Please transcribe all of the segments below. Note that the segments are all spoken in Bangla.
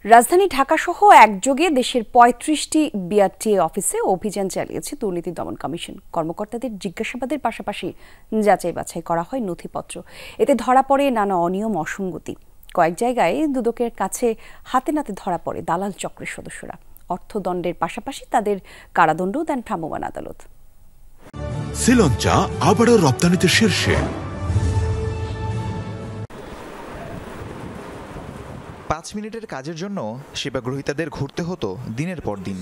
রাজধানী ঢাকাসহ একযোগে দেশের ৩৫টি বিআরটিএ অফিসে অভিযান চালিয়েছে দুর্নীতি দমন কমিশন। কর্মকর্তাদের জিজ্ঞাসাবাদের পাশাপাশি যাচাই বাছাই করা হয় নথিপত্র। এতে ধরা পড়ে নানা অনিয়ম, অসঙ্গতি। কয়েক জায়গায় দুদকের কাছে হাতে নাতে ধরা পড়ে দালাল চক্রের সদস্যরা। অর্থদণ্ডের পাশাপাশি তাদের কারাদণ্ডও দেন ভ্রাম্যমাণ আদালত। শ্রীলঙ্কা আবারও রপ্তানিতে শীর্ষে। ৫ মিনিটের কাজের জন্য সেবাগ্রহীতাদের ঘুরতে হতো দিনের পর দিন।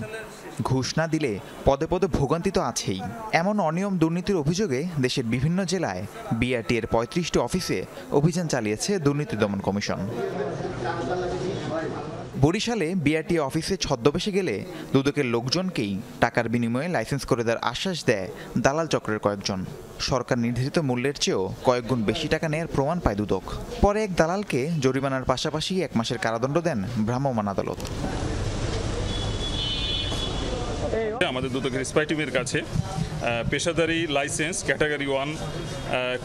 ঘুষ না দিলে পদে পদে ভোগান্তি তো আছেই। এমন অনিয়ম দুর্নীতির অভিযোগে দেশের বিভিন্ন জেলায় বিআরটিএর ৩৫টি অফিসে অভিযান চালিয়েছে দুর্নীতি দমন কমিশন। বরিশালে বিআরটিএ অফিসে ছদ্মবেশে গেলে দুদকের লোকজনকেই টাকার বিনিময়ে লাইসেন্স করে দেওয়ার আশ্বাস দেয় দালাল চক্রের কয়েকজন। সরকার নির্ধারিত মূল্যের চেয়েও কয়েক গুণ বেশি টাকা নেয়ার প্রমাণ পায় দুদক। পরে এক দালালকে জরিমানার পাশাপাশি ১ মাসের কারাদণ্ড দেন ভ্রাম্যমাণ আদালত। আমাদের দুদকের স্পাই টিমের কাছে পেশাদারি লাইসেন্স ক্যাটাগরি 1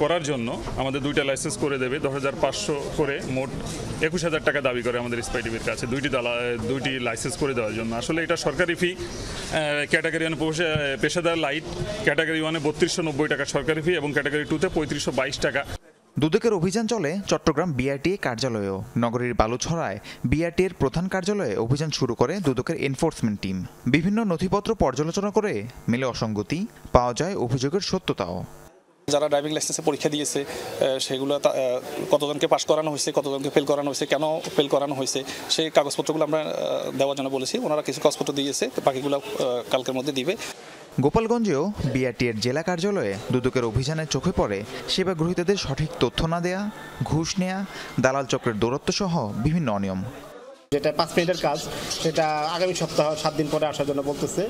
করার জন্য আমাদের 2টা লাইসেন্স করে দেবে। ১০৫০০ করে মোট ২১,০০০ টাকা দাবি করে আমাদের স্পাই টিমের কাছে 2টি লাইসেন্স করে দেওয়ার জন্য। আসলে এটা সরকারি ফি। ক্যাটাগরি 1 পেশাদার লাইট ক্যাটাগরি 1-এ ৩২৯০ টাকা সরকারি ফি এবং ক্যাটাগরি 2-তে ৩৫২২ টাকা। দুদকের অভিযান চলে চট্টগ্রাম বিআরটিএ কার্যালয়েও। নগরীর বালুছড়ায় বিআরটিএর প্রধান কার্যালয়ে অভিযান শুরু করে দুদকের এনফোর্সমেন্ট টিম। বিভিন্ন নথিপত্র পর্যালোচনা করে মেলে অসঙ্গতি, পাওয়া যায় অভিযোগের সত্যতাও। যারা ড্রাইভিং লাইসেন্সে পরীক্ষা দিয়েছে সেগুলো কতজনকে পাস করানো হয়েছে, কতজনকে ফেল করানো হয়েছে, কেন ফেল করানো হয়েছে, সেই কাগজপত্রগুলো আমরা দেওয়ার জন্য বলেছি। ওনারা কিছু কাগজপত্র দিয়েছে, বাকিগুলো কালকের মধ্যে দিবে। গোপালগঞ্জেও বিআরটিএর জেলা কার্যালয়ে দুদকের অভিযানে চোখে পড়ে সেবাগ্রহীতাদের সঠিক তথ্য না দেয়া, ঘুষ নেয়া, দালাল চক্রের দৌরত্ব সহ বিভিন্ন অনিয়ম। যেটা ৫ মিনিটের কাজ সেটা আগামী সপ্তাহ ৭ দিন পরে আসার জন্য বলতেছে।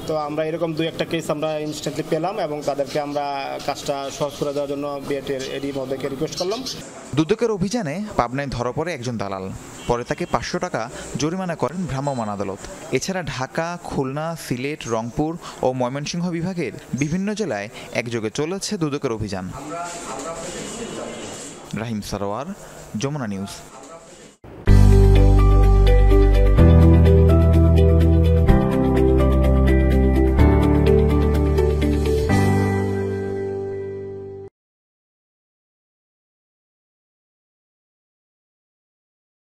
তো আমরা এরকম 2-1টা কেস আমরা ইনস্ট্যান্টলি পেলাম এবং তাদেরকে আমরা কাজটা সহজ করে দেওয়ার জন্য বিআরটিএর এডি মহোদয়কে রিকোয়েস্ট করলাম। দুদকের অভিযানে পাবনায় ধরা পড়ে একজন দালাল। পরে তাকে ৫০০ টাকা জরিমানা করেন ভ্রাম্যমাণ আদালত। এছাড়া ঢাকা, খুলনা, সিলেট, রংপুর ও ময়মনসিংহ বিভাগের বিভিন্ন জেলায় একযোগে চলেছে দুদকের অভিযান। রাহিম সারোয়ার, যমুনা নিউজ।